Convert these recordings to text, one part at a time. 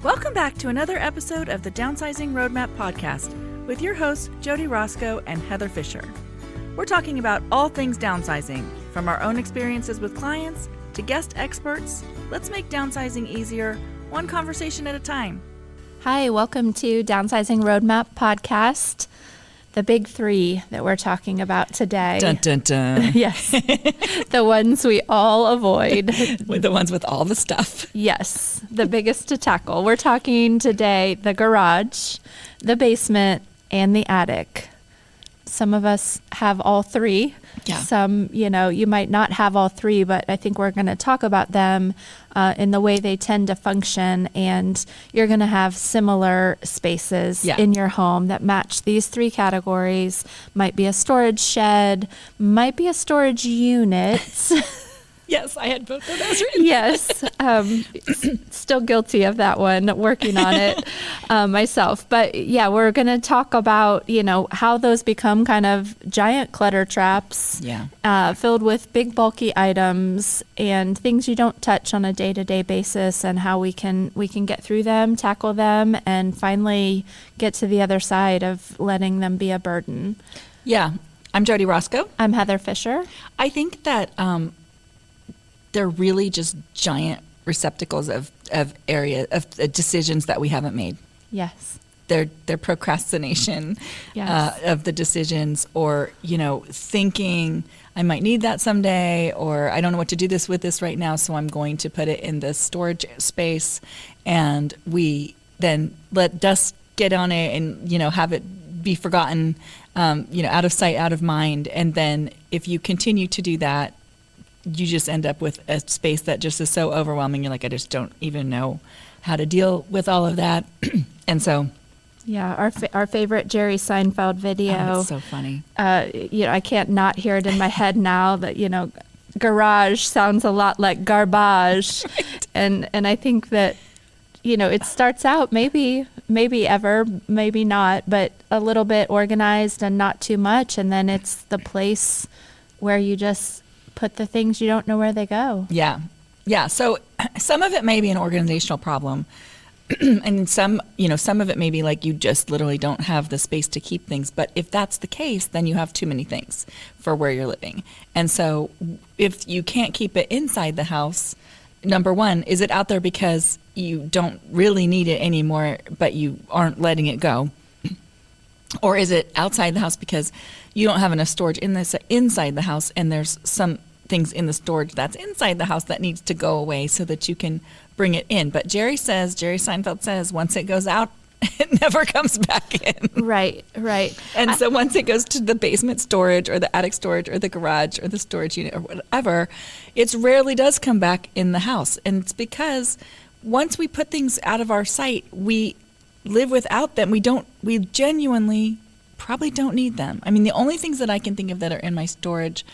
Welcome back to another episode of the Downsizing Roadmap podcast with your hosts, Jody Roscoe and Heather Fisher. We're talking about all things downsizing, from our own experiences with clients to guest experts. Let's make downsizing easier, one conversation at a time. Hi, welcome to Downsizing Roadmap podcast. The big three that we're talking about today. Dun, dun, dun. Yes. The ones we all avoid. The ones with all the stuff. Yes. The biggest to tackle. We're talking today the garage, the basement, and the attic. Some of us have all three. Yeah. Some, you might not have all three, but I think we're going to talk about them in the way they tend to function. And you're going to have similar spaces in your home that match these three categories. Might be a storage shed, might be a storage unit. Yes, I had both of those written. Yes. Still guilty of that one, working on it myself. But yeah, we're going to talk about, how those become kind of giant clutter traps filled with big bulky items and things you don't touch on a day-to-day basis, and how we can get through them, tackle them, and finally get to the other side of letting them be a burden. Yeah. I'm Jody Roscoe. I'm Heather Fisher. I think that they're really just giant receptacles of decisions that we haven't made. Yes. They're procrastination of the decisions, or thinking I might need that someday, or I don't know what to do with this right now, so I'm going to put it in the storage space, and we then let dust get on it and have it be forgotten, out of sight, out of mind. And then if you continue to do that, you just end up with a space that just is so overwhelming. You're like, I just don't even know how to deal with all of that. And so, yeah, our favorite Jerry Seinfeld video. Oh, it's so funny. I can't not hear it in my head now that garage sounds a lot like garbage, right. and I think that it starts out maybe ever, maybe not, but a little bit organized and not too much, and then it's the place where you just put the things you don't know where they go. Yeah. So some of it may be an organizational problem. And some of it may be like you just literally don't have the space to keep things. But if that's the case, then you have too many things for where you're living. And so if you can't keep it inside the house, number one, is it out there because you don't really need it anymore, but you aren't letting it go? Or is it outside the house because you don't have enough storage inside the house, and there's some things in the storage that's inside the house that needs to go away so that you can bring it in? But Jerry Seinfeld says, once it goes out, it never comes back in. Right. And so once it goes to the basement storage or the attic storage or the garage or the storage unit or whatever, it rarely does come back in the house. And it's because once we put things out of our sight, we live without them. We genuinely probably don't need them. I mean, the only things that I can think of that are in my storage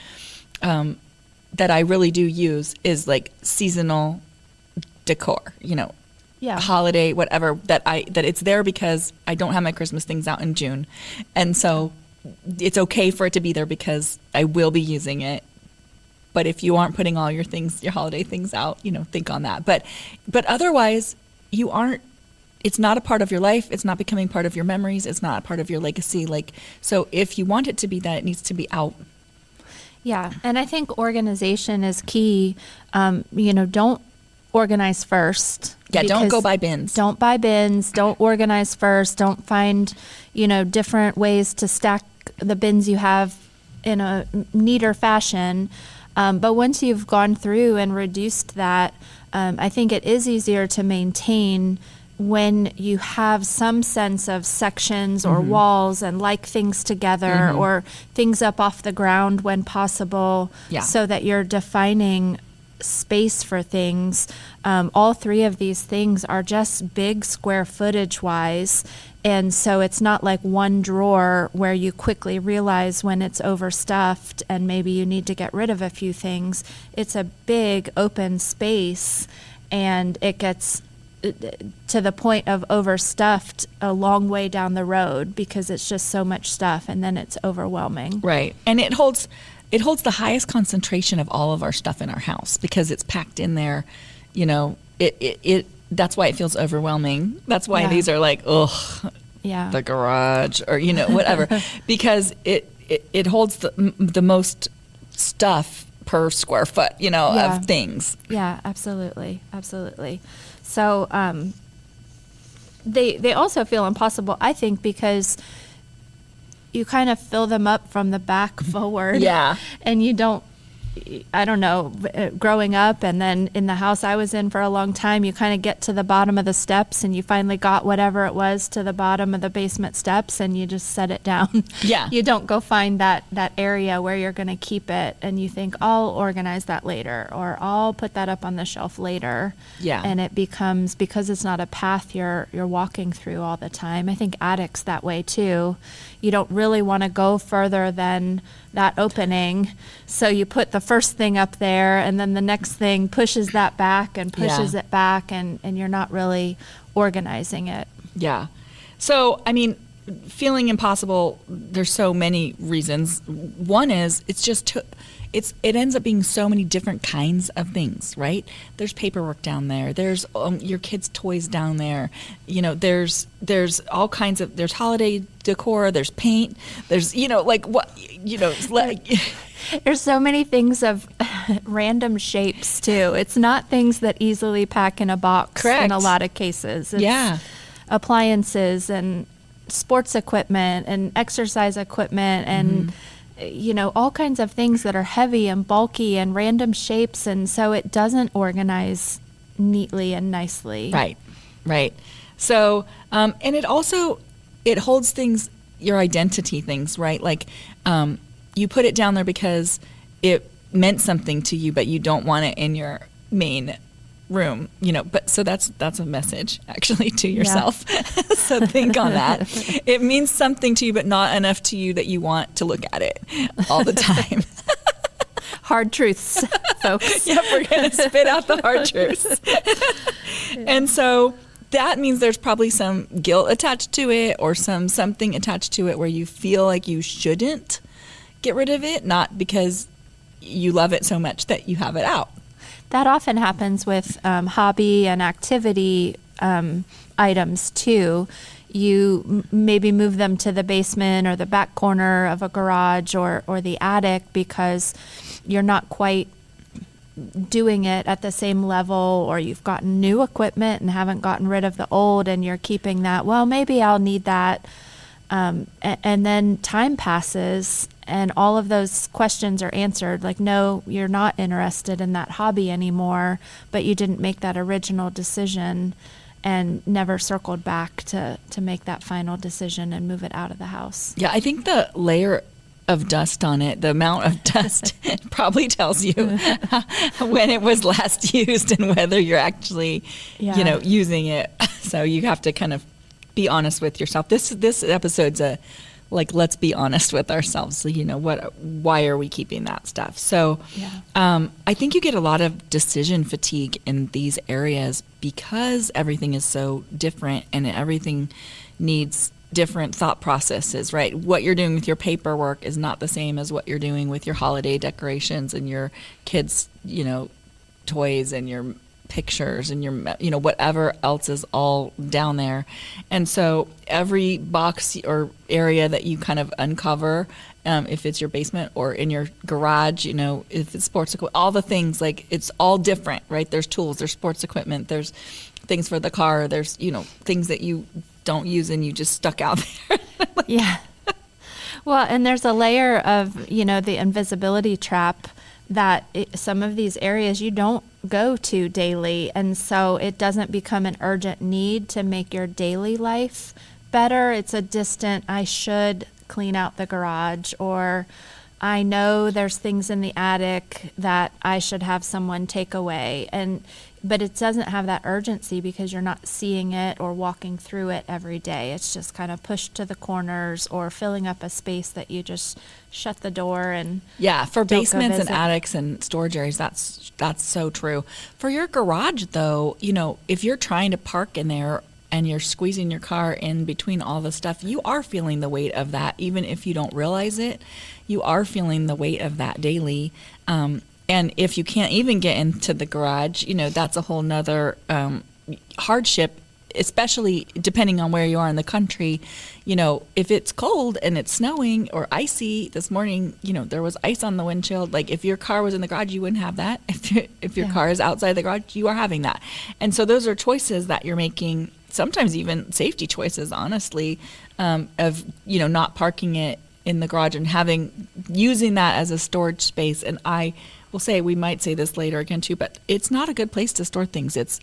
that I really do use is like seasonal decor, holiday, whatever, that it's there because I don't have my Christmas things out in June. And so it's okay for it to be there because I will be using it. But if you aren't putting all your holiday things out, think on that. But otherwise, you aren't. It's not a part of your life. It's not becoming part of your memories. It's not a part of your legacy. So if you want it to be that, it needs to be out. Yeah. And I think organization is key. Don't organize first. Yeah. Don't go buy bins. Don't buy bins. Don't organize first. Don't find, different ways to stack the bins you have in a neater fashion. But once you've gone through and reduced that, I think it is easier to maintain when you have some sense of sections or walls and like things together or things up off the ground when possible, so that you're defining space for things. All three of these things are just big square footage wise. And so it's not like one drawer where you quickly realize when it's overstuffed and maybe you need to get rid of a few things. It's a big open space, and it gets to the point of overstuffed a long way down the road because it's just so much stuff, and then it's overwhelming. Right. And it holds the highest concentration of all of our stuff in our house because it's packed in there. It that's why it feels overwhelming. That's why Yeah. these are like, ugh, Yeah. the garage, or whatever, because it holds the most stuff per square foot, Yeah. of things. Yeah, absolutely. Absolutely. So they also feel impossible, I think, because you kind of fill them up from the back forward. Yeah. And you don't, I don't know, growing up and then in the house I was in for a long time, you kind of get to the bottom of the steps and you finally got whatever it was to the bottom of the basement steps and you just set it down. Yeah. You don't go find that area where you're going to keep it and you think, I'll organize that later or I'll put that up on the shelf later. Yeah. And it becomes, because it's not a path you're walking through all the time. I think attics that way too. You don't really want to go further than that opening. So you put the first thing up there and then the next thing pushes that back and pushes it back and you're not really organizing it. Yeah. So, I mean, feeling impossible, there's so many reasons. One is it ends up being so many different kinds of things, right? There's paperwork down there. There's your kids' toys down there. There's all kinds of, there's holiday decor, there's paint, there's, There's so many things of random shapes too. It's not things that easily pack in a box. Correct. In a lot of cases. It's appliances and sports equipment and exercise equipment and all kinds of things that are heavy and bulky and random shapes, and so it doesn't organize neatly and nicely. Right. So, and it holds things, your identity things, right? Like, you put it down there because it meant something to you, but you don't want it in your main room, but so that's a message actually to yourself. So think on that. It means something to you, but not enough to you that you want to look at it all the time. Hard truths, folks. Yep, we're going to spit out the hard truths. And so that means there's probably some guilt attached to it or something attached to it where you feel like you shouldn't get rid of it, not because you love it so much that you have it out. That often happens with hobby and activity items too. You maybe move them to the basement or the back corner of a garage or the attic because you're not quite doing it at the same level, or you've gotten new equipment and haven't gotten rid of the old and you're keeping that. Well, maybe I'll need that. And then time passes and all of those questions are answered. Like, no, you're not interested in that hobby anymore, but you didn't make that original decision and never circled back to make that final decision and move it out of the house. Yeah, I think the layer of dust on it, the amount of dust probably tells you when it was last used and whether you're actually, using it. So you have to kind of be honest with yourself. This episode's let's be honest with ourselves. So, why are we keeping that stuff? So I think you get a lot of decision fatigue in these areas because everything is so different and everything needs different thought processes, right? What you're doing with your paperwork is not the same as what you're doing with your holiday decorations and your kids, toys and your pictures and your whatever else is all down there. And so every box or area that you kind of uncover, if it's your basement or in your garage, if it's sports equipment, all the things, like, it's all different, right? There's tools, there's sports equipment, there's things for the car, there's things that you don't use and you just stuck out there. Yeah. Well, and there's a layer of the invisibility trap that some of these areas you don't go to daily, and so it doesn't become an urgent need to make your daily life better. It's a distant, I should clean out the garage, or I know there's things in the attic that I should have someone take away, but it doesn't have that urgency because you're not seeing it or walking through it every day. It's just kind of pushed to the corners or filling up a space that you just shut the door and for basements and visit. attics and storage areas, that's so true. For your garage, though, if you're trying to park in there and you're squeezing your car in between all the stuff, you are feeling the weight of that. Even if you don't realize it, you are feeling the weight of that daily. And if you can't even get into the garage, that's a whole nother hardship, especially depending on where you are in the country. If it's cold and it's snowing or icy this morning, there was ice on the windshield. Like if your car was in the garage, you wouldn't have that. If your car is outside the garage, you are having that. And so those are choices that you're making, sometimes even safety choices, honestly, of, not parking it in the garage and using that as a storage space. And I will say, we might say this later again too, but it's not a good place to store things. It's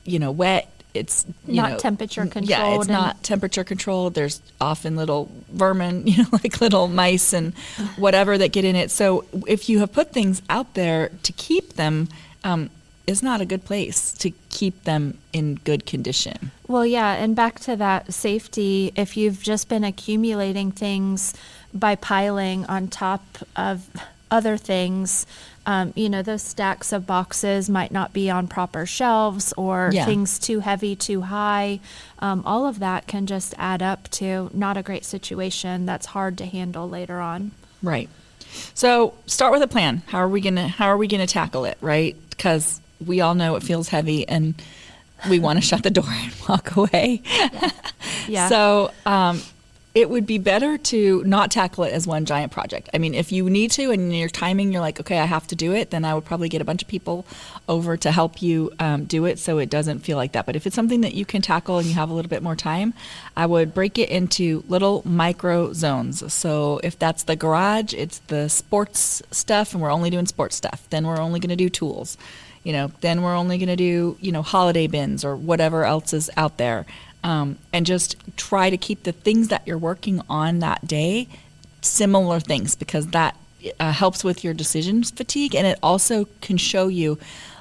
wet. It's not temperature controlled. Yeah, it's not temperature controlled. There's often little vermin, like little mice and whatever that get in it. So if you have put things out there to keep them, it's not a good place to keep them in good condition. Well, yeah, and back to that safety, if you've just been accumulating things by piling on top of other things, those stacks of boxes might not be on proper shelves, or things too heavy, too high. All of that can just add up to not a great situation that's hard to handle later on. Right. So start with a plan. How are we gonna tackle it, right? Because we all know it feels heavy and we want to shut the door and walk away. Yeah. So it would be better to not tackle it as one giant project. I mean, if you need to and your timing, you're like, okay, I have to do it, then I would probably get a bunch of people over to help you do it so it doesn't feel like that. But if it's something that you can tackle and you have a little bit more time, I would break it into little micro zones. So if that's the garage, it's the sports stuff and we're only doing sports stuff. Then we're only going to do tools. Then we're only going to do, holiday bins or whatever else is out there. And just try to keep the things that you're working on that day similar things, because that helps with your decision fatigue, and it also can show you,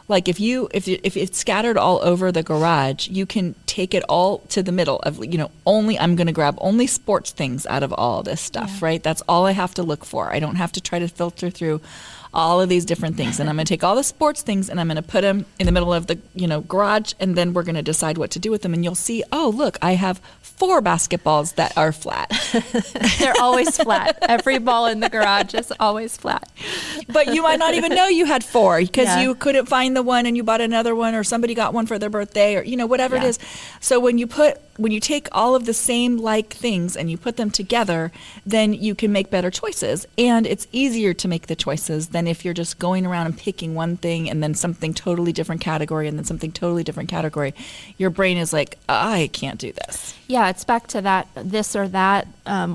like if it's scattered all over the garage, you can take it all to the middle of, I'm going to grab only sports things out of all this stuff, right? That's all I have to look for. I don't have to try to filter through all of these different things. And I'm going to take all the sports things and I'm going to put them in the middle of the, garage, and then we're going to decide what to do with them. And you'll see, oh, look, I have 4 basketballs that are flat. They're always flat. Every ball in the garage is always flat. But you might not even know you had 4 because you couldn't find the one and you bought another one, or somebody got one for their birthday, or, whatever it is. So when you take all of the same like things and you put them together, then you can make better choices. And it's easier to make the choices than if you're just going around and picking one thing and then something totally different category and then something totally different category. Your brain is like, I can't do this. Yeah, it's back to that this or that.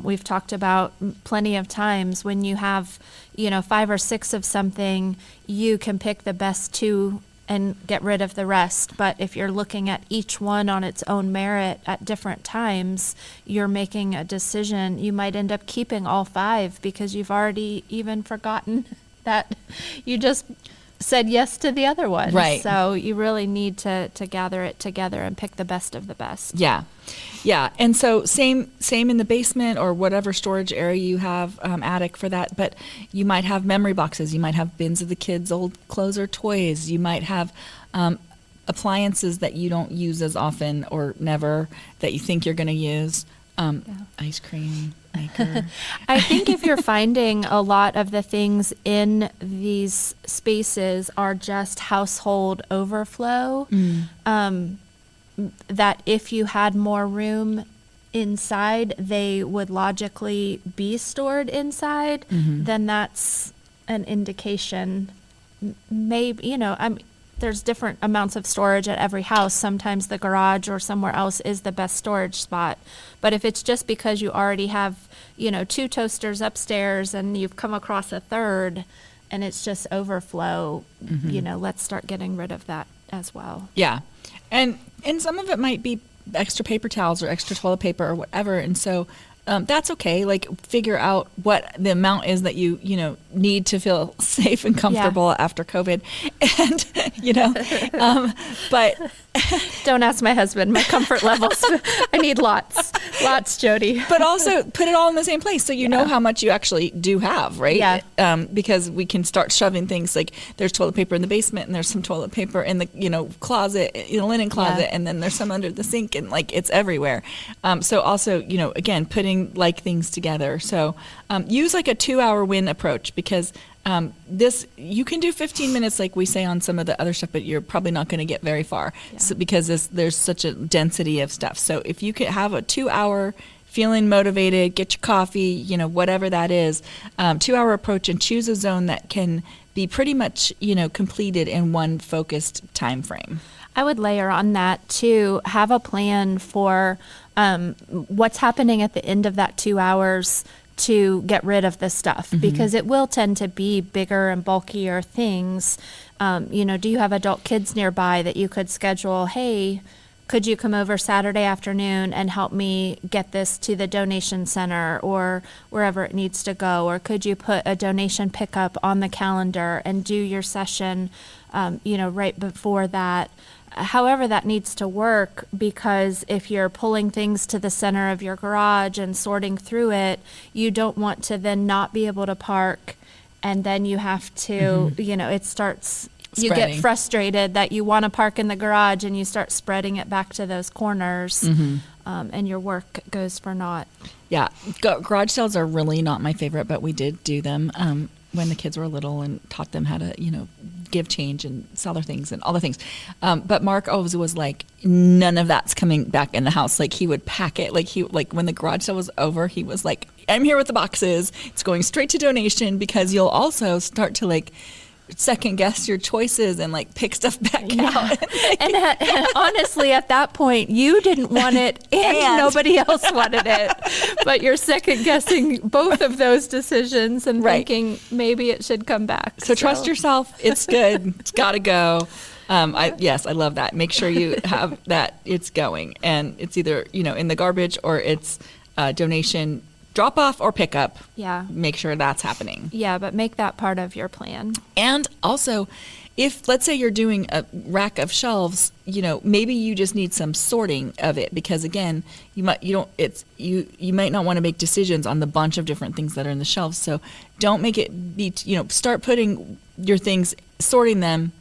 We've talked about plenty of times when you have, 5 or 6 of something, you can pick the best 2 and get rid of the rest. But if you're looking at each one on its own merit at different times, you're making a decision. You might end up keeping all 5 because you've already even forgotten that you just said yes to the other one. Right. So you really need to gather it together and pick the best of the best. Yeah. Yeah. And so same in the basement or whatever storage area you have, attic for that. But you might have memory boxes. You might have bins of the kids' old clothes or toys. You might have appliances that you don't use as often or never that you think you're going to use. Ice cream maker. I think if you're finding a lot of the things in these spaces are just household overflow, that if you had more room inside, they would logically be stored inside, then that's an indication. Maybe, there's different amounts of storage at every house. Sometimes the garage or somewhere else is the best storage spot. But if it's just because you already have, 2 toasters upstairs and you've come across a third and it's just overflow, let's start getting rid of that as well. Yeah. And some of it might be extra paper towels or extra toilet paper or whatever. And so that's okay. Like figure out what the amount is that you need to feel safe and comfortable after COVID. And, but don't ask my husband, my comfort levels. I need lots, Jody. But also put it all in the same place so you know how much you actually do have, right? Yeah. Because we can start shoving things like there's toilet paper in the basement and there's some toilet paper in the, closet, linen closet, and then there's some under the sink and it's everywhere. So also, again, putting like things together. So use like a 2-hour win approach because This, you can do 15 minutes like we say on some of the other stuff, but you're probably not going to get very far because there's such a density of stuff. So if you could have a 2-hour feeling motivated, get your coffee, whatever that is, 2-hour approach, and choose a zone that can be pretty much, completed in one focused time frame. I would layer on that to have a plan for what's happening at the end of that 2 hours to get rid of this stuff, because it will tend to be bigger and bulkier things. Do you have adult kids nearby that you could schedule, hey, could you come over Saturday afternoon and help me get this to the donation center or wherever it needs to go? Or could you put a donation pickup on the calendar and do your session, right before that? However that needs to work, because if you're pulling things to the center of your garage and sorting through it, you don't want to then not be able to park, and then you have to, it starts, you get frustrated that you want to park in the garage and you start spreading it back to those corners, and your work goes for naught. Yeah, garage sales are really not my favorite, but we did do them when the kids were little and taught them how to, give change and sell their things and all the things. But Mark always was like, none of that's coming back in the house. Like, he would pack it. Like when the garage sale was over, he was like, I'm here with the boxes. It's going straight to donation, because you'll also start to second guess your choices and pick stuff back out. And honestly, at that point, you didn't want it and nobody else wanted it. But you're second guessing both of those decisions and thinking maybe it should come back. So trust yourself. It's good. It's got to go. I love that. Make sure you have that it's going. And it's either, in the garbage, or it's donation, drop off or pick up. Yeah. Make sure that's happening. Yeah, but make that part of your plan. And also, if let's say you're doing a rack of shelves, maybe you just need some sorting of it, because again, you might not want to make decisions on the bunch of different things that are in the shelves. So don't make it be, start putting your things, sorting them,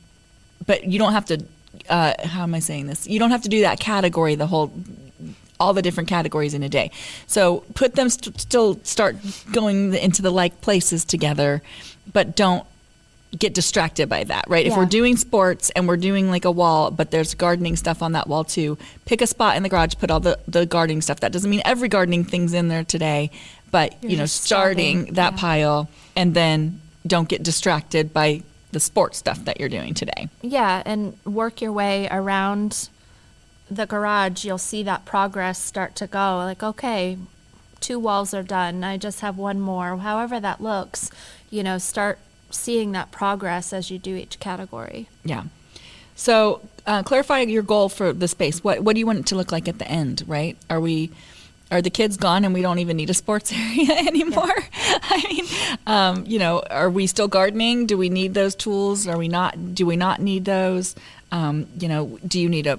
but you don't have to, how am I saying this? You don't have to do that category, all the different categories in a day. So put them still start going into the like places together, but don't get distracted by that, right? Yeah. If we're doing sports and we're doing a wall, but there's gardening stuff on that wall too, pick a spot in the garage, put all the gardening stuff. That doesn't mean every gardening thing's in there today, but starting that pile, and then don't get distracted by the sports stuff that you're doing today. Yeah, and work your way around the garage. You'll see that progress start to go. Okay, 2 walls are done. I just have 1 more. However that looks, start seeing that progress as you do each category. Yeah. So clarify your goal for the space. What do you want it to look like at the end, right? Are the kids gone and we don't even need a sports area anymore? Yeah. I mean, are we still gardening? Do we need those tools? Do we not need those? Do you need a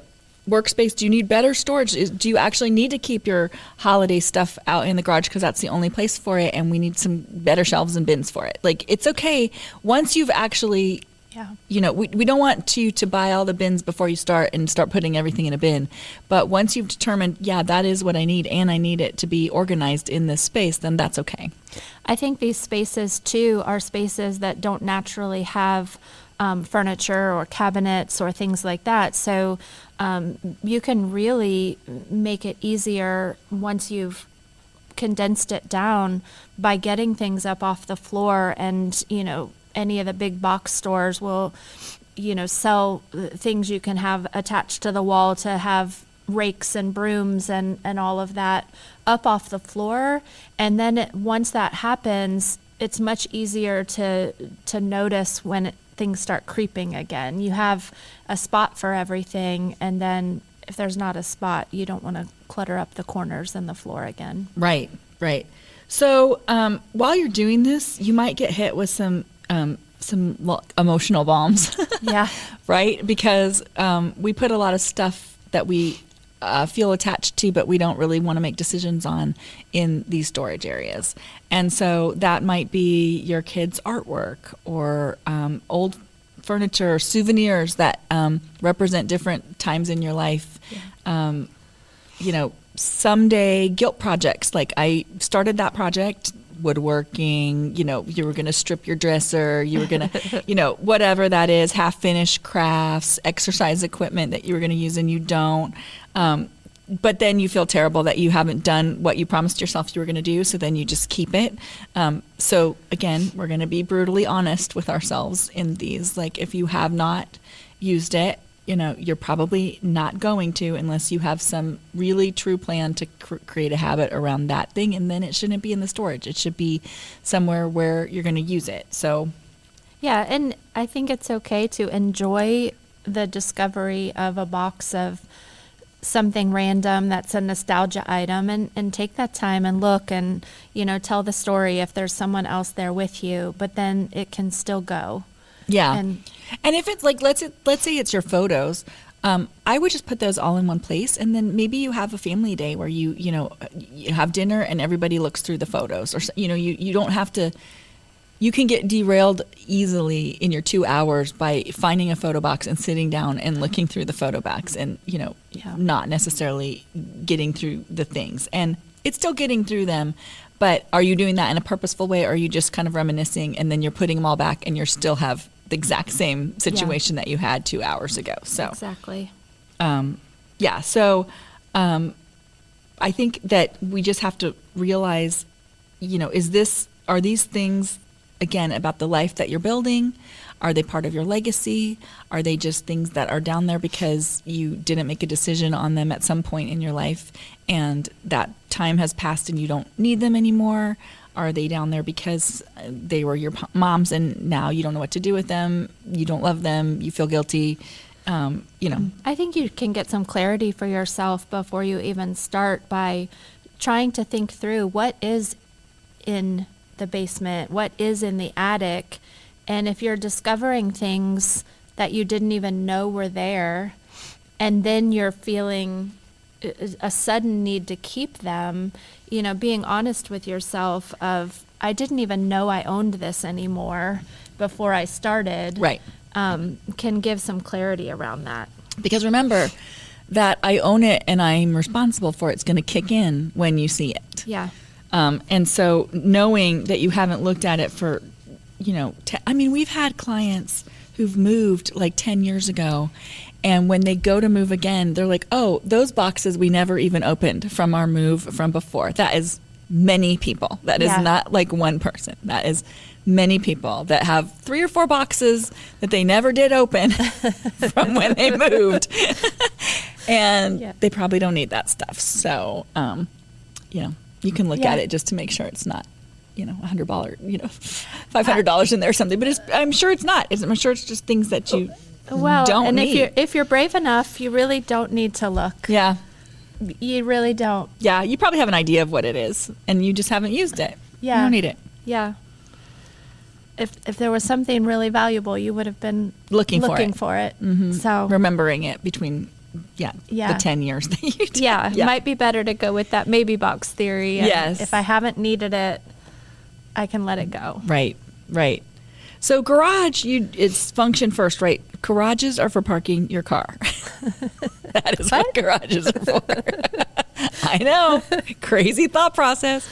workspace? Do you need better storage? Do you actually need to keep your holiday stuff out in the garage because that's the only place for it, and we need some better shelves and bins for it? It's okay once you've actually, we don't want you to buy all the bins before you start putting everything in a bin. But once you've determined, that is what I need, and I need it to be organized in this space, then that's okay. I think these spaces too are spaces that don't naturally have furniture or cabinets or things like that. So you can really make it easier once you've condensed it down by getting things up off the floor. And, any of the big box stores will, sell things you can have attached to the wall to have rakes and brooms and all of that up off the floor. And then once that happens, it's much easier to notice when things start creeping again. You have a spot for everything, and then if there's not a spot, you don't want to clutter up the corners and the floor again. Right. So while you're doing this, you might get hit with some emotional bombs. Yeah. Right? Because we put a lot of stuff that we feel attached to, but we don't really want to make decisions on in these storage areas. And so that might be your kids' artwork or old furniture, souvenirs that represent different times in your life. Yeah. Someday guilt projects. I started that project woodworking, you were going to strip your dresser, you were going to, whatever that is, half finished crafts, exercise equipment that you were going to use and you don't. But then you feel terrible that you haven't done what you promised yourself you were going to do. So then you just keep it. So again, we're going to be brutally honest with ourselves in these. Like if you have not used it, you're probably not going to unless you have some really true plan to create a habit around that thing. And then it shouldn't be in the storage. It should be somewhere where you're going to use it. So, yeah. And I think it's okay to enjoy the discovery of a box of something random that's a nostalgia item and take that time and look and, tell the story if there's someone else there with you, but then it can still go. Yeah. And if it's like, let's say it's your photos, I would just put those all in one place. And then maybe you have a family day where you have dinner and everybody looks through the photos, or, you don't have to, you can get derailed easily in your 2 hours by finding a photo box and sitting down and looking through the photo box and, not necessarily getting through the things. And it's still getting through them. But are you doing that in a purposeful way, or are you just kind of reminiscing and then you're putting them all back and you still have the exact same situation that you had 2 hours ago? So exactly. So I think that we just have to realize, are these things, again, about the life that you're building? Are they part of your legacy? Are they just things that are down there because you didn't make a decision on them at some point in your life and that time has passed and you don't need them anymore? Are they down there because they were your mom's and now you don't know what to do with them? You don't love them. You feel guilty. I think you can get some clarity for yourself before you even start by trying to think through what is in the basement, what is in the attic. And if you're discovering things that you didn't even know were there, and then you're feeling a sudden need to keep them, being honest with yourself of, I didn't even know I owned this anymore before I started. Right. Can give some clarity around that. Because remember that I own it and I'm responsible for it. It's going to kick in when you see it. Yeah. And so knowing that you haven't looked at it for, we've had clients who've moved like 10 years ago. And when they go to move again, they're like, oh, those boxes we never even opened from our move from before. That is many people. That is not like one person. That is many people that have 3 or 4 boxes that they never did open from when they moved. And they probably don't need that stuff. So, you can look at it just to make sure it's not, $100, $500 in there or something. But I'm sure it's not. I'm sure it's just things that you don't need. And if you're brave enough, you really don't need to look. Yeah. You really don't. Yeah, you probably have an idea of what it is, and you just haven't used it. Yeah. You don't need it. Yeah. If there was something really valuable, you would have been looking for it. Mm-hmm. So remembering it between the 10 years that you did. Yeah, it might be better to go with that maybe box theory. Yes. If I haven't needed it, I can let it go. Right. So garage, it's function first, right? Garages are for parking your car. That is what garages are for. I know. Crazy thought process.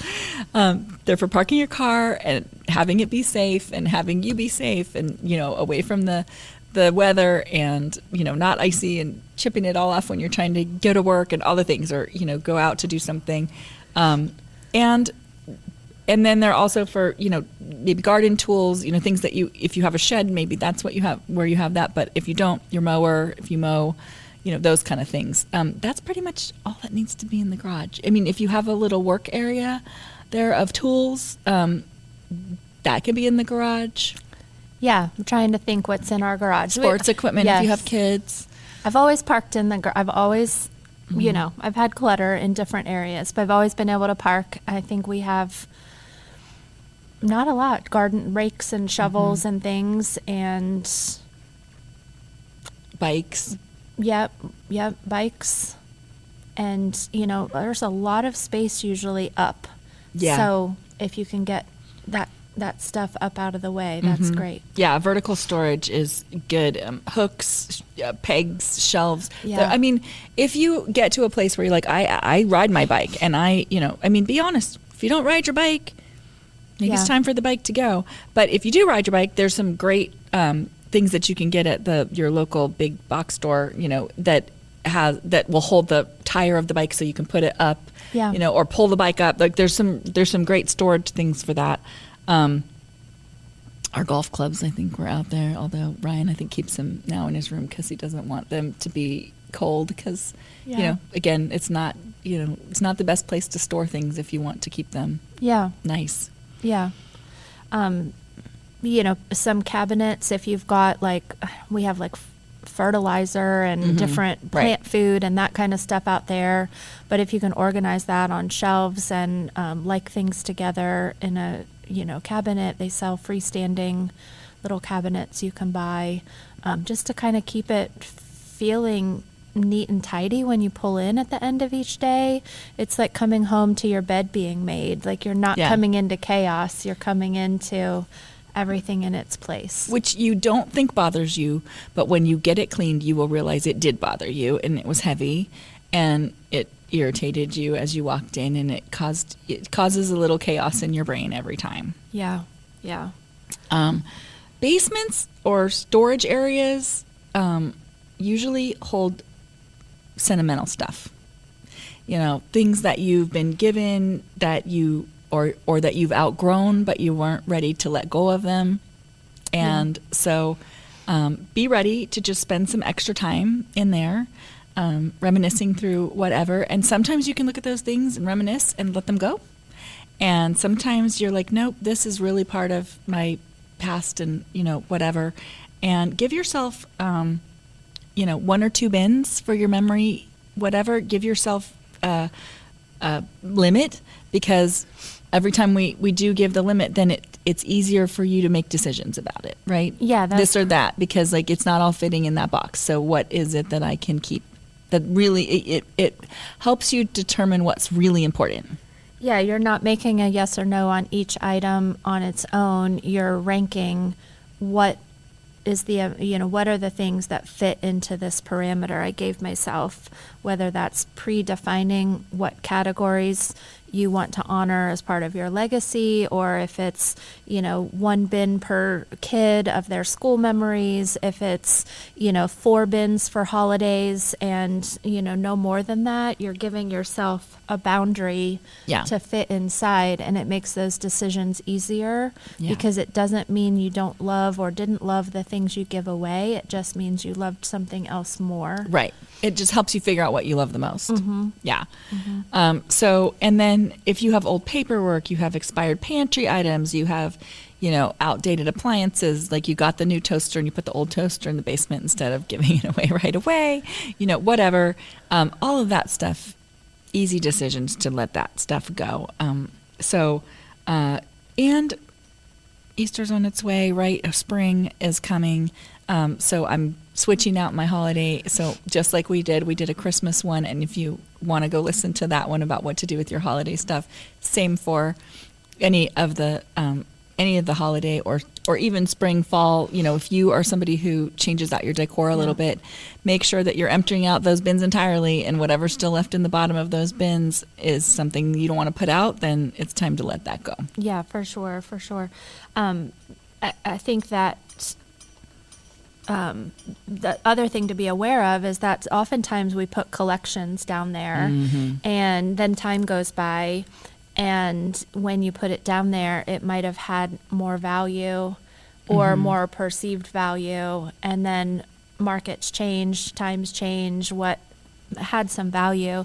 They're for parking your car and having it be safe and having you be safe and, away from the weather and, not icy and chipping it all off when you're trying to go to work and all the things or, go out to do something. And then they're also for, maybe garden tools, things that if you have a shed, maybe that's what you have, where you have that. But if you don't, your mower, if you mow, those kind of things. That's pretty much all that needs to be in the garage. I mean, if you have a little work area there of tools, that can be in the garage. Yeah, I'm trying to think what's in our garage. Sports equipment if you have kids. I've always parked in the I've always, I've had clutter in different areas, but I've always been able to park. I think we have not a lot, garden rakes and shovels and things and bikes. Yep, bikes. And, there's a lot of space usually up. Yeah. So if you can get that stuff up out of the way, that's great. Yeah, vertical storage is good. Hooks, pegs, shelves. Yeah. If you get to a place where you're like, I ride my bike and be honest, if you don't ride your bike, Maybe it's time for the bike to go. But if you do ride your bike, there's some great things that you can get at your local big box store, that will hold the tire of the bike so you can put it up, or pull the bike up. Like there's some great storage things for that. Our golf clubs, I think, were out there, although Ryan, I think, keeps them now in his room because he doesn't want them to be cold because, again, it's not the best place to store things if you want to keep them nice. Yeah. Some cabinets, if you've got we have fertilizer and different plant food and that kind of stuff out there. But if you can organize that on shelves and things together in a cabinet, they sell freestanding little cabinets you can buy just to kind of keep it feeling neat and tidy when you pull in at the end of each day. It's like coming home to your bed being made. Like you're not coming into chaos, you're coming into everything in its place. Which you don't think bothers you, but when you get it cleaned, you will realize it did bother you and it was heavy and it irritated you as you walked in, and it causes a little chaos in your brain every time. Yeah. Basements or storage areas usually hold sentimental stuff. Things that you've been given that you or that you've outgrown, but you weren't ready to let go of them. And so be ready to just spend some extra time in there, reminiscing through whatever. And sometimes you can look at those things and reminisce and let them go. And sometimes you're like, nope, this is really part of my past and, whatever. And give yourself, 1 or 2 bins for your memory, whatever. Give yourself a limit, because every time we do give the limit, then it's easier for you to make decisions about it, right? Yeah. This or that, because it's not all fitting in that box. So what is it that I can keep? That really, it helps you determine what's really important. Yeah, you're not making a yes or no on each item on its own. You're ranking what is what are the things that fit into this parameter I gave myself, whether that's predefining what categories you want to honor as part of your legacy, or if it's, 1 bin per kid of their school memories, if it's, 4 bins for holidays and, no more than that. You're giving yourself a boundary to fit inside, and it makes those decisions easier because it doesn't mean you don't love or didn't love the things you give away. It just means you loved something else more. Right. It just helps you figure out what you love the most. Mm-hmm. Yeah. Mm-hmm. And then if you have old paperwork, you have expired pantry items, you have, outdated appliances, like you got the new toaster and you put the old toaster in the basement instead of giving it away right away, whatever. All of that stuff, easy decisions to let that stuff go. And Easter's on its way, right? Spring is coming. So I'm switching out my holiday. So just like we did a Christmas one. And if you want to go listen to that one about what to do with your holiday stuff, same for any of the holiday or even spring, fall. If you are somebody who changes out your decor a little bit, make sure that you're emptying out those bins entirely, and whatever's still left in the bottom of those bins is something you don't want to put out, then it's time to let that go. Yeah, for sure. I think that the other thing to be aware of is that oftentimes we put collections down there, and then time goes by, and when you put it down there, it might have had more value or more perceived value, and then markets change, times change, what had some value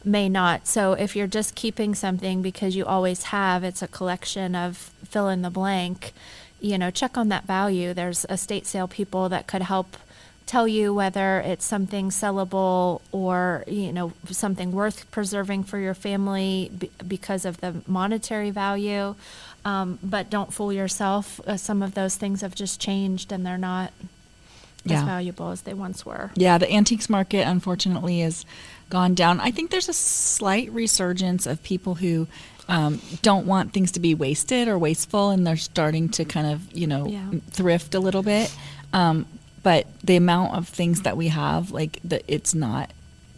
may not. So if you're just keeping something because you always have, it's a collection of fill in the blank, check on that value. There's estate sale people that could help tell you whether it's something sellable or, something worth preserving for your family because of the monetary value. But don't fool yourself. Some of those things have just changed and they're not as valuable as they once were. Yeah, the antiques market, unfortunately, has gone down. I think there's a slight resurgence of people who don't want things to be wasted or wasteful, and they're starting to kind of, thrift a little bit. But the amount of things that we have, it's not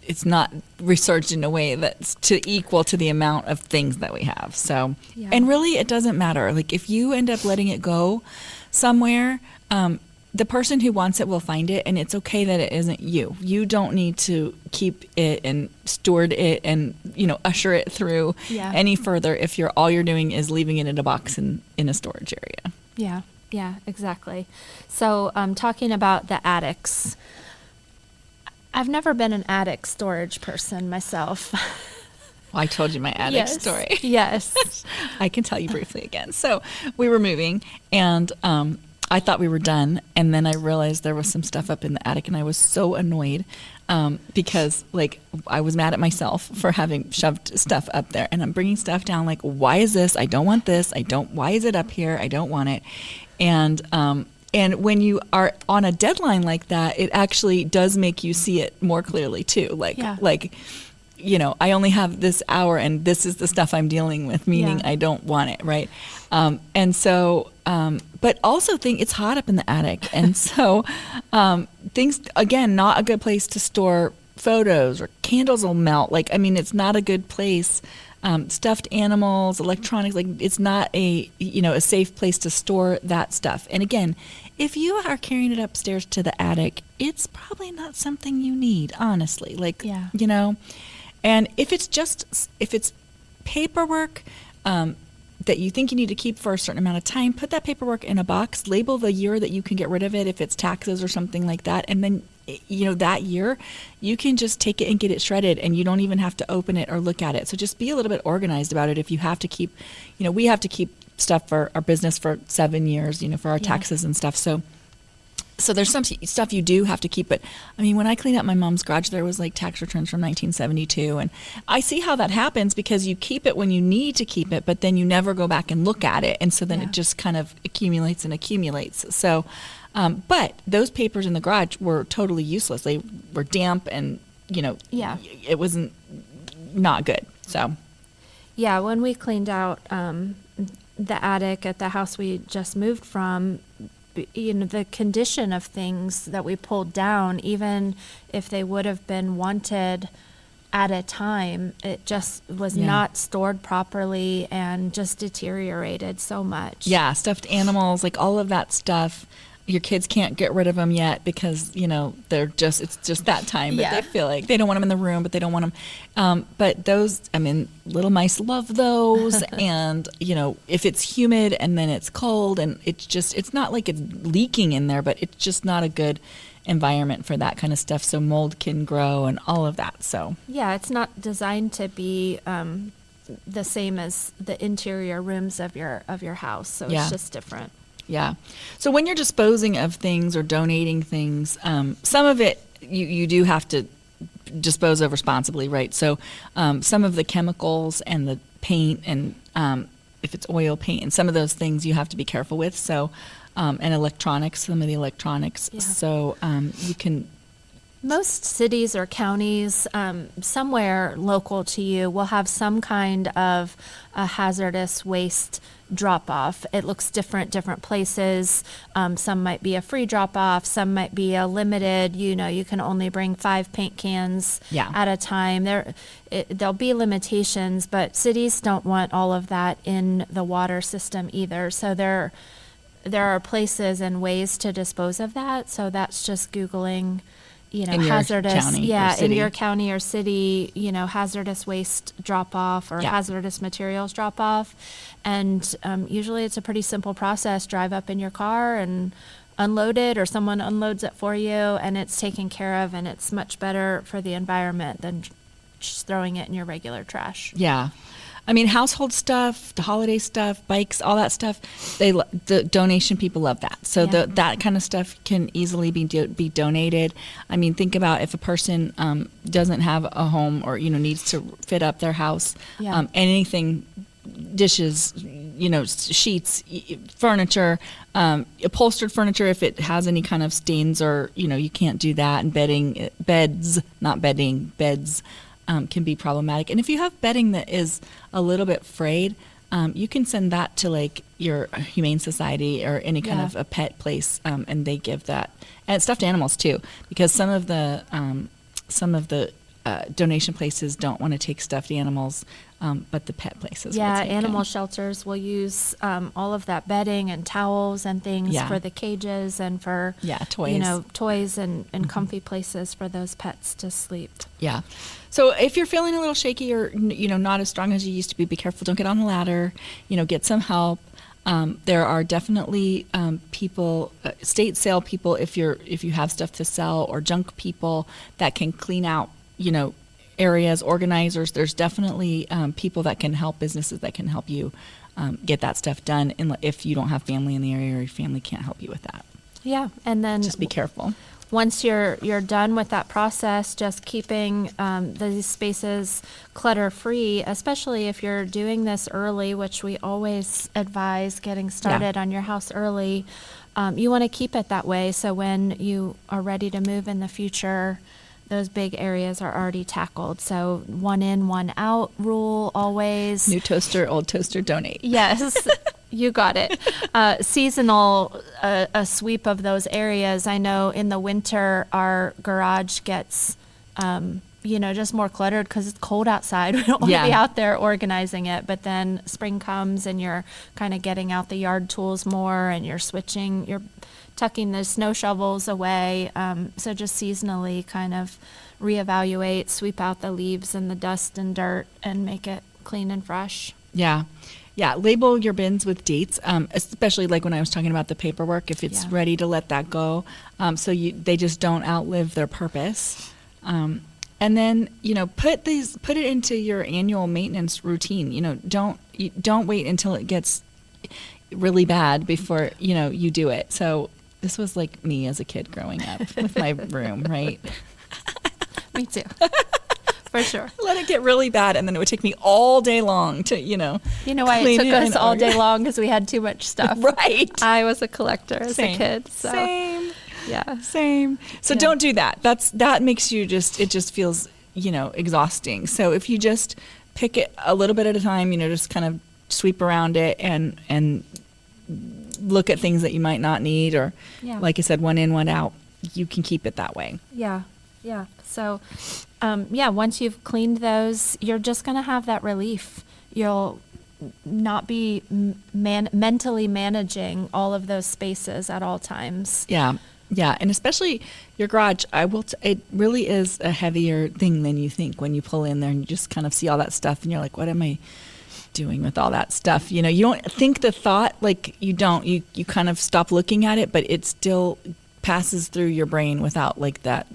it's not researched in a way that's to equal to the amount of things that we have. So, Yeah. and really it doesn't matter. Like if you end up letting it go somewhere, the person who wants it will find it, and it's okay that it isn't you. You don't need to keep it and steward it and, usher it through Yeah. any further if all you're doing is leaving it in a box in a storage area. Yeah, exactly. So, talking about the attics, I've never been an attic storage person myself. Well, I told you my attic story. Yes. I can tell you briefly again. So we were moving, and I thought we were done, and then I realized there was some stuff up in the attic, and I was so annoyed because, like, I was mad at myself for having shoved stuff up there, and I'm bringing stuff down, like, why is this? I don't want this. Why is it up here? I don't want it. And when you are on a deadline like that, it actually does make you see it more clearly too. Like, I only have this hour, and this is the stuff I'm dealing with, meaning I don't want it, right? And so, but also it's hot up in the attic. And so things, again, not a good place to store photos, or candles will melt. Like, I mean, it's not a good place. Stuffed animals, electronics, like it's not a safe place to store that stuff. And again, if you are carrying it upstairs to the attic, it's probably not something you need, honestly. Like, and if it's paperwork that you think you need to keep for a certain amount of time, put that paperwork in a box, label the year that you can get rid of it if it's taxes or something like that, and then that year you can just take it and get it shredded, and you don't even have to open it or look at it. So just be a little bit organized about it. If you have to keep, we have to keep stuff for our business for 7 years, for our taxes and stuff. So there's some stuff you do have to keep. But I mean, when I cleaned up my mom's garage, there was like tax returns from 1972. And I see how that happens, because you keep it when you need to keep it, but then you never go back and look at it. And so then it just kind of accumulates and accumulates. So, but those papers in the garage were totally useless. They were damp, and, it wasn't not good. So. Yeah, when we cleaned out the attic at the house we just moved from, the condition of things that we pulled down, even if they would have been wanted at a time, it just was not stored properly and just deteriorated so much. Yeah, stuffed animals, like all of that stuff. Your kids can't get rid of them yet because, it's just that time. But they feel like they don't want them in the room, but they don't want them. But those, little mice love those. And, if it's humid and then it's cold, and it's not like it's leaking in there, but it's just not a good environment for that kind of stuff. So mold can grow and all of that. So, yeah, it's not designed to be the same as the interior rooms of your house. So it's just different. Yeah. So when you're disposing of things or donating things, some of it you do have to dispose of responsibly, right? So some of the chemicals and the paint, and if it's oil paint, and some of those things you have to be careful with. So and some of the electronics. Yeah. So you can. Most cities or counties, somewhere local to you, will have some kind of a hazardous waste drop-off. It looks different places. Some might be a free drop-off. Some might be a limited, you can only bring 5 paint cans at a time. There'll be limitations, but cities don't want all of that in the water system either. So there are places and ways to dispose of that. So that's just Googling hazardous, in your county or city, hazardous waste drop off or hazardous materials drop off. And usually it's a pretty simple process. Drive up in your car and unload it, or someone unloads it for you, and it's taken care of, and it's much better for the environment than just throwing it in your regular trash. Yeah. Household stuff, the holiday stuff, bikes, all that stuff, the donation people love that. So that kind of stuff can easily be donated. Think about if a person doesn't have a home, or, needs to fit up their house, anything, dishes, sheets, furniture, upholstered furniture, if it has any kind of stains, or, you can't do that. And beds can be problematic. And if you have bedding that is a little bit frayed, you can send that to like your Humane Society or any kind of a pet place, and they give that. And stuffed animals too, because some of the donation places don't want to take stuffed animals, but the pet places will take animal them. shelters will use all of that bedding and towels and things Yeah. for the cages and for Toys. toys and comfy places for those pets to sleep. Yeah. So if you're feeling a little shaky or, not as strong as you used to be careful. Don't get on a ladder. Get some help. There are definitely people, state sale people, if you have stuff to sell, or junk people that can clean out, areas, organizers. There's definitely people that can help, businesses that can help you get that stuff done. If you don't have family in the area, or your family can't help you with that. Yeah, and then Just be careful. once you're done with that process, just keeping these spaces clutter free, especially if you're doing this early, which we always advise getting started on your house early. You want to keep it that way, so when you are ready to move in the future, those big areas are already tackled. So 1 in, 1 out rule always. New toaster, old toaster, donate. Yes, you got it. Seasonal, a sweep of those areas. I know in the winter our garage gets, just more cluttered because it's cold outside. We don't want to be out there organizing it. But then spring comes and you're kind of getting out the yard tools more, and you're tucking the snow shovels away. So just seasonally kind of reevaluate, sweep out the leaves and the dust and dirt, and make it clean and fresh. Yeah. Yeah. Label your bins with dates, especially like when I was talking about the paperwork, if it's ready to let that go. So they just don't outlive their purpose. And then, put it into your annual maintenance routine. Don't wait until it gets really bad before, you do it. So this was like me as a kid growing up with my room, right? Me too. For sure. Let it get really bad, and then it would take me all day long to, You know why it took us all day long? Because we had too much stuff. Right. I was a collector as a kid. So. Same. Yeah. Same. So don't do that. That makes you it just feels, exhausting. So if you just pick it a little bit at a time, just kind of sweep around it and look at things that you might not need, or like I said, 1 in, 1 out, you can keep it that way. Yeah. Yeah. So, once you've cleaned those, you're just going to have that relief. You'll not be mentally managing all of those spaces at all times. Yeah. Yeah. And especially your garage, it really is a heavier thing than you think when you pull in there and you just kind of see all that stuff and you're like, what am I doing with all that stuff? You don't think the thought, like you kind of stop looking at it, but it still passes through your brain without like that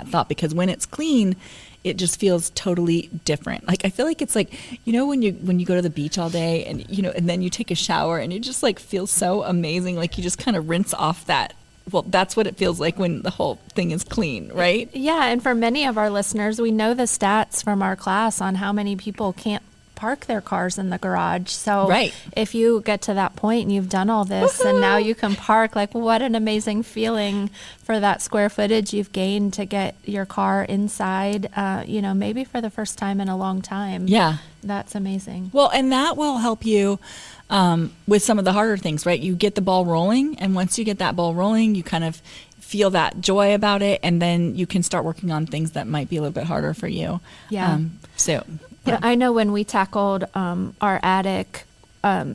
thought, because when it's clean, it just feels totally different. Like I feel like it's like, when you go to the beach all day and and then you take a shower and it just like feels so amazing, like you just kind of rinse off that. Well, that's what it feels like when the whole thing is clean, right? Yeah, and for many of our listeners, we know the stats from our class on how many people can't park their cars in the garage. So if you get to that point and you've done all this and now you can park, like what an amazing feeling for that square footage you've gained to get your car inside, maybe for the first time in a long time. Yeah. That's amazing. Well, and that will help you with some of the harder things, right? You get the ball rolling, and once you get that ball rolling, you kind of feel that joy about it, and then you can start working on things that might be a little bit harder for you. Yeah. Yeah, I know when we tackled our attic,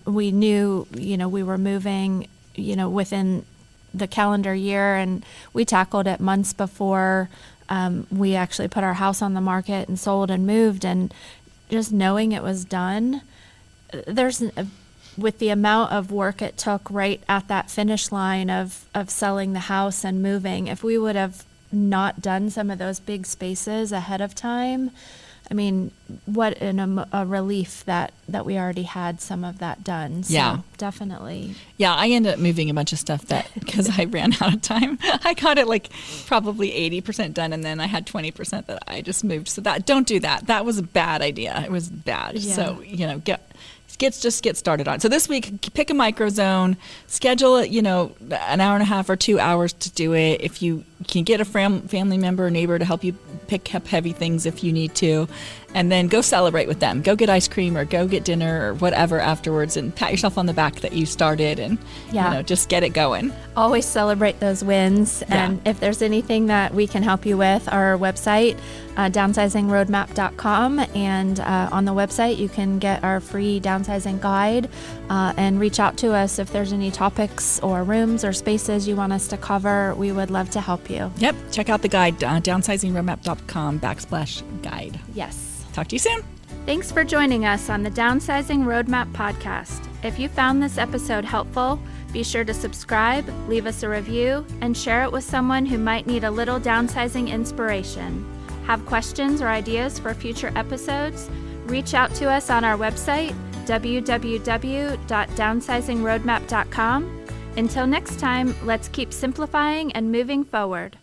we knew, we were moving, within the calendar year, and we tackled it months before we actually put our house on the market and sold and moved. And just knowing it was done, with the amount of work it took right at that finish line of selling the house and moving, if we would have not done some of those big spaces ahead of time, I mean, what a relief that we already had some of that done. So definitely. Yeah, I ended up moving a bunch of stuff because I ran out of time. I got it like probably 80% done, and then I had 20% that I just moved. So don't do that. That was a bad idea. It was bad. Yeah. So, just get started on it. So this week, pick a micro zone, schedule it, an hour and a half or 2 hours to do it. If you can get a family member or neighbor to help you pick up heavy things if you need to, and then go celebrate with them. Go get ice cream or go get dinner or whatever afterwards, and pat yourself on the back that you started, and just get it going. Always celebrate those wins. And if there's anything that we can help you with, our website, downsizingroadmap.com, and on the website you can get our free downsizing guide, and reach out to us if there's any topics or rooms or spaces you want us to cover. We would love to help you. Yep. Check out the guide, downsizingroadmap.com/guide. Yes. Talk to you soon. Thanks for joining us on the Downsizing Roadmap podcast. If you found this episode helpful, be sure to subscribe, leave us a review, and share it with someone who might need a little downsizing inspiration. Have questions or ideas for future episodes? Reach out to us on our website, www.downsizingroadmap.com. Until next time, let's keep simplifying and moving forward.